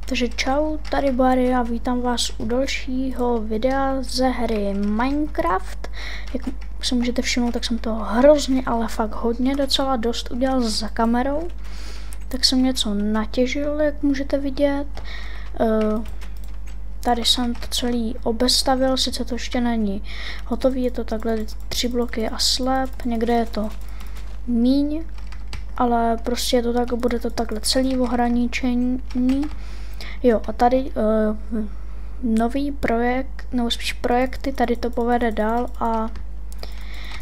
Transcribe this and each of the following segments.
Takže čau, tady Barry a vítám vás u dalšího videa ze hry Minecraft. Jak si můžete všimnout, tak jsem toho hrozně, ale fakt hodně docela dost udělal za kamerou. Tak jsem něco natěžil, jak můžete vidět. Tady jsem to celý obestavil, sice to ještě není hotový, je to takhle 3 bloky a slab, někde je to míň, ale prostě je to tak, bude to takhle celý ohraničení. Jo, a tady nový projekt, nebo spíš projekty, tady to povede dál a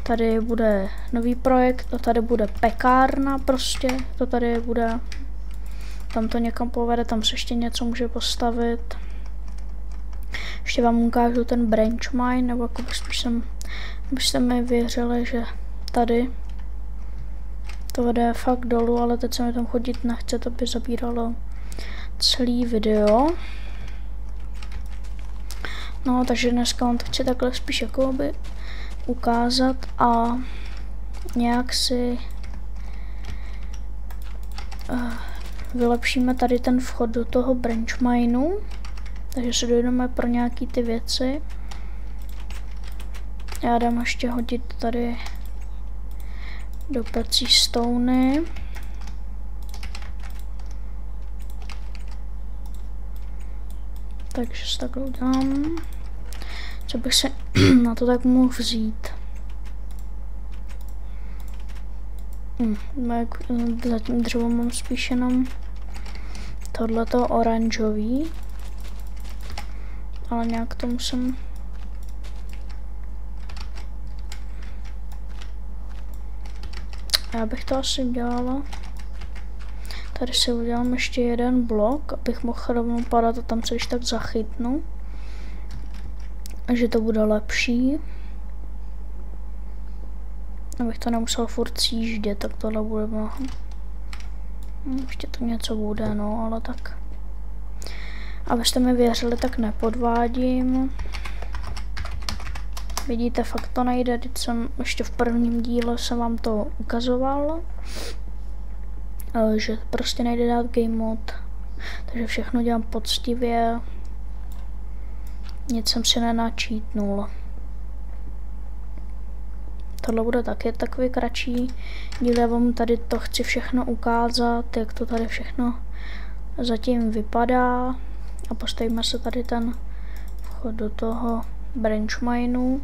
tady bude nový projekt a tady bude pekárna prostě, to tady bude, tam to někam povede, tam se ještě něco může postavit. Ještě vám ukážu ten branch mine, nebo jako byste mi věřili, že tady to vede fakt dolů, ale teď se mi tam chodit nechce, to by zabíralo celý video. No, takže dneska vám to chci takhle spíš jakoby ukázat a nějak si vylepšíme tady ten vchod do toho branch mineu. Takže se dojdeme pro nějaký ty věci. Já dám ještě hodit tady do pecí stony. Takže si takhle udělám. Co bych se na to tak mohl vzít? Zatím dřevo mám spíš jenom tohleto oranžový. Ale nějak to musím... Já bych to asi udělala. Tady si udělám ještě jeden blok, abych mohl rovnou padat a tam se když tak zachytnu. Takže to bude lepší. Abych to nemusel furt sjíždět, tak tohle bude mnoho. Ještě to něco bude, no, ale tak. Abyste mi věřili, tak nepodvádím. Vidíte, fakt to nejde, teď jsem ještě v prvním díle jsem vám to ukazoval. Že prostě nejde dát game mod. Takže všechno dělám poctivě. Nic jsem si nenačítnul. Tohle bude taky takový kratší díl, já vám tady to chci všechno ukázat, jak to tady všechno zatím vypadá. A postavíme se tady ten vchod do toho branch mineu.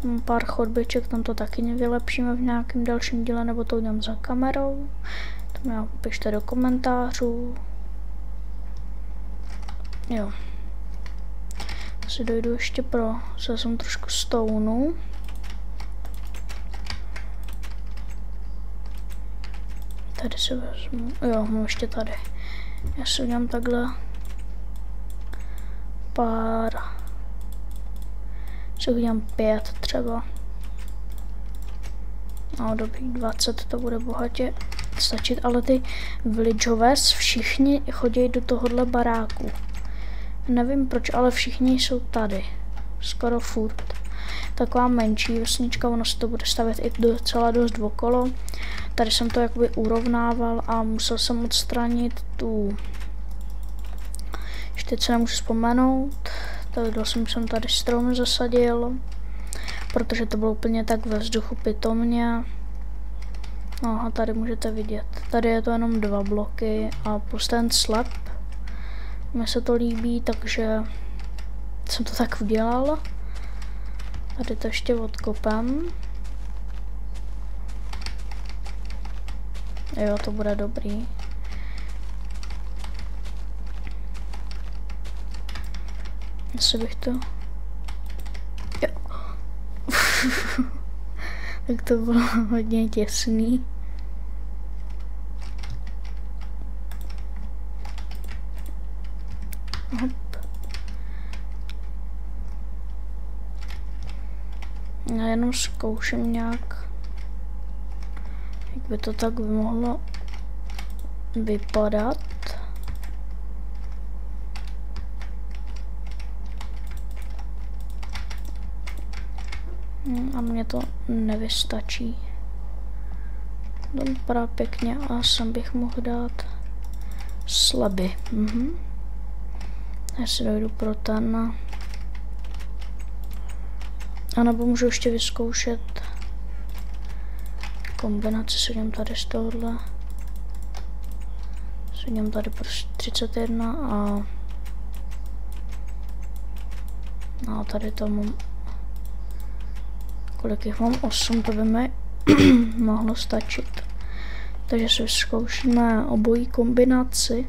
Tam pár chodbiček, tam to taky vylepšíme v nějakém dalším díle, nebo to udělám za kamerou. To mě pište do komentářů. Jo. Asi dojdu ještě pro jsem trošku stoneu. Tady si vezmu, jo, mám ještě tady. Já si udělám takhle pár, si udělám 5 třeba. No dobrý, 20 to bude bohatě stačit, ale ty villageové všichni chodí do tohohle baráku. Nevím proč, ale všichni jsou tady. Skoro furt. Taková menší vesnička, ono se to bude stavět i docela dost okolo. Tady jsem to jakoby urovnával a musel jsem odstranit tu... Ještě se nemůžu vzpomenout. Tak jsem tady stromy zasadil, protože to bylo úplně tak ve vzduchu pitomně. No a tady můžete vidět. Tady je to jenom 2 bloky a plus ten slab. Mně se to líbí, takže jsem to tak udělal. Tady to ještě odkopem. Jo, to bude dobrý. Asi bych to... Jo. Tak to bylo hodně těsný. Hop. Já jenom zkouším nějak, jak by to tak mohlo vypadat. A mně to nevystačí. To vypadá pěkně a sem bych mohl dát Slaby. Já si dojdu pro ten. A nebo můžu ještě vyzkoušet kombinaci, sedím tady z tohohle. Sedím tady prostě 31 a tady to mám, kolik jich mám, 8, to by mi mohlo stačit. Takže si vyzkoušíme obojí kombinaci.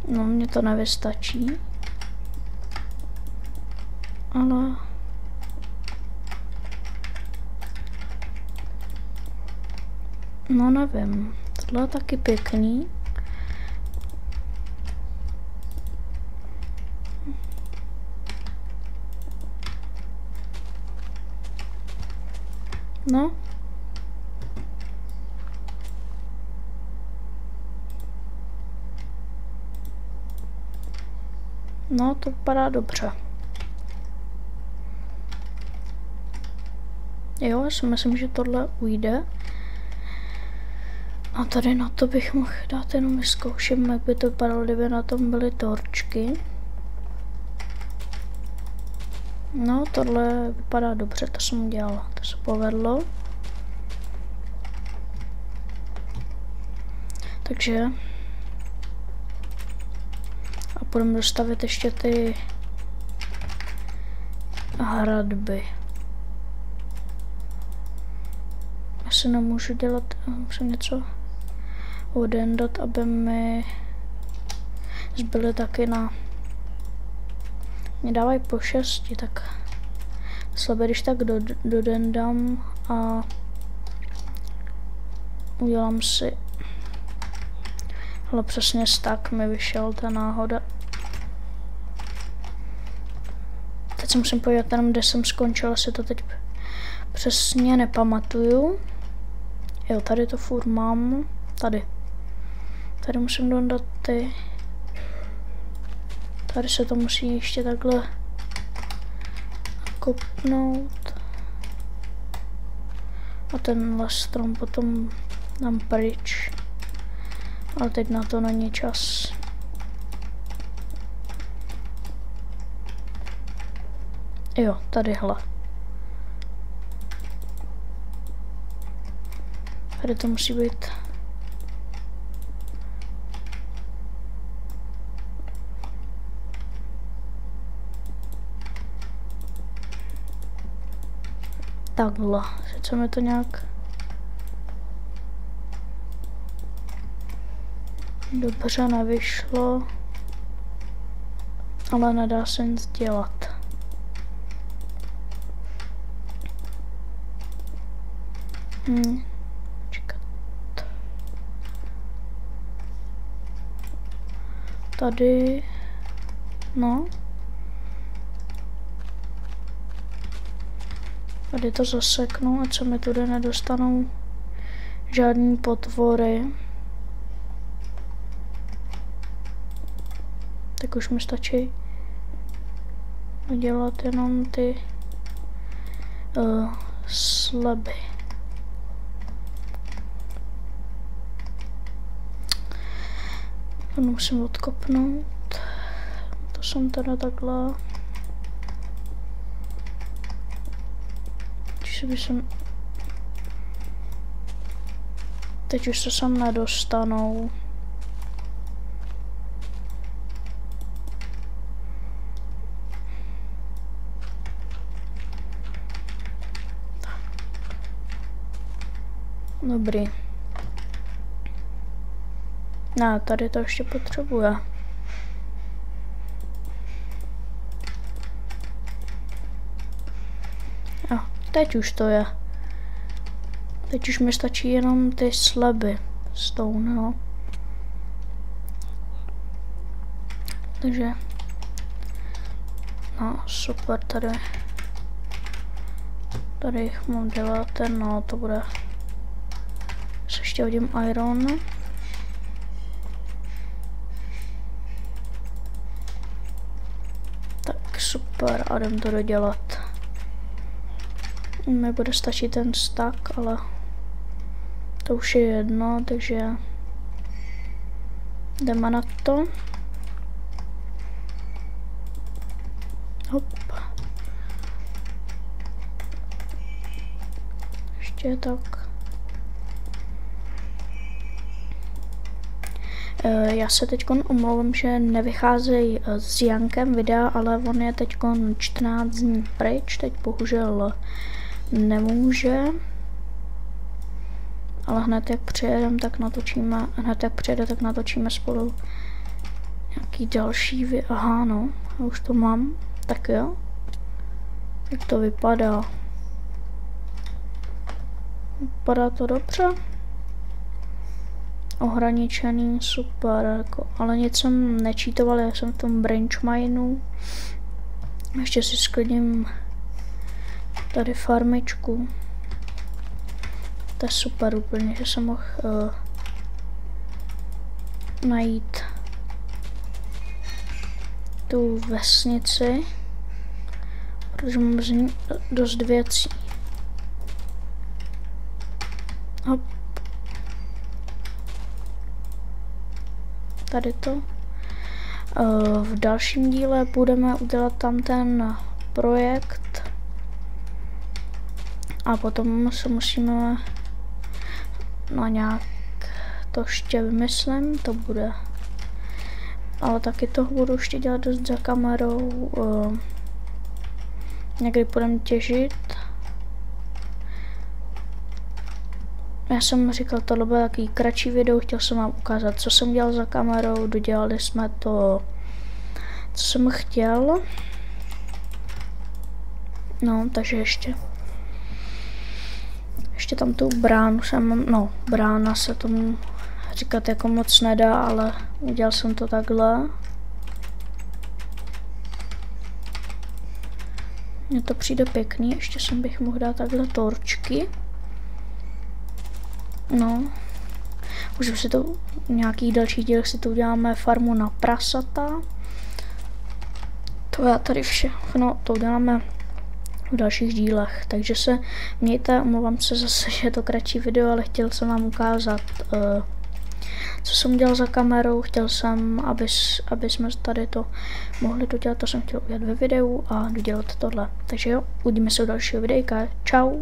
No, mně to nevystačí. Ale no nevím, tohle je taky pěkný. No. No, to vypadá dobře. Jo, já si myslím, že tohle ujde. A tady na to bych mohl dát jenom vyzkouším, jak by to vypadalo, kdyby na tom byly torčky. No, tohle vypadá dobře, to jsem udělala, to se povedlo. Takže a budeme dostavit ještě ty hradby. Asi nemůžu dělat, musím něco odendat, aby mi zbyly taky na... Mě dávají po 6, tak slabě, když tak dodendám a udělám si... Ale přesně tak mi vyšel ta náhoda. Teď se musím podívat jenom, kde jsem skončila, si to teď přesně nepamatuju. Jo, tady to furt mám. Tady. Tady musím dodat ty. Tady se to musí ještě takhle kopnout. A tenhle strom potom dám pryč. Ale teď na to není čas. Jo, tadyhle. Tady to musí být. Takhle. Sice mi to nějak dobře nevyšlo, ale nedá se nic dělat. Čekat. Tady, no. Tady to zaseknu, ať se mi tudy nedostanou žádný potvory. Tak už mi stačí udělat jenom ty slaby. To musím odkopnout. To jsem teda takhle. Teď už se sem nedostanou. Dobrý. Ne, tady to ještě potřebuje. A teď už to je. Teď už mi stačí jenom ty slaby stone, no. Takže no, super, tady jich mám 9, no to bude, se ještě hodím iron. Tak super, a jdem to dodělat. Mi bude stačit ten stack, ale to už je jedno, takže Jdeme na to. Hop. Ještě tak. Já se teď omlouvám, že nevycházejí s Jankem videa, ale on je teď 14 dní pryč, teď bohužel nemůže. Ale hned jak přijede, tak natočíme spolu nějaký další Aha, no, já už to mám. Tak jo. Jak to vypadá? Vypadá to dobře. Ohraničený, super, jako, ale nic jsem nečítoval, já jsem v tom branch mineu. Ještě si sklidím tady farmičku. To je super úplně, že jsem mohl najít tu vesnici, protože mám z ní dost věcí. Hop. Tady to. V dalším díle budeme udělat tam ten projekt a potom se musíme na nějak to ještě vymyslím, to bude. Ale taky toho budu ještě dělat dost za kamerou. Někdy budeme těžit. Já jsem říkal, tohle byl takový kratší video, chtěl jsem vám ukázat, co jsem dělal za kamerou, dodělali jsme to, co jsem chtěl. No, takže ještě tam tu bránu brána se tomu říkat jako moc nedá, ale udělal jsem to takhle. Mně to přijde pěkný, ještě jsem bych mohl dát takhle torčky. No, už si to nějakých dalších dílech si to uděláme farmu na prasata. To já tady všechno to uděláme v dalších dílech, takže se mějte, omlouvám se zase, že je to kratší video, ale chtěl jsem vám ukázat, co jsem dělal za kamerou, chtěl jsem, aby jsme tady to mohli dodělat, to jsem chtěl udělat ve videu a dodělat tohle. Takže jo, uvidíme se u dalšího videjka, čau.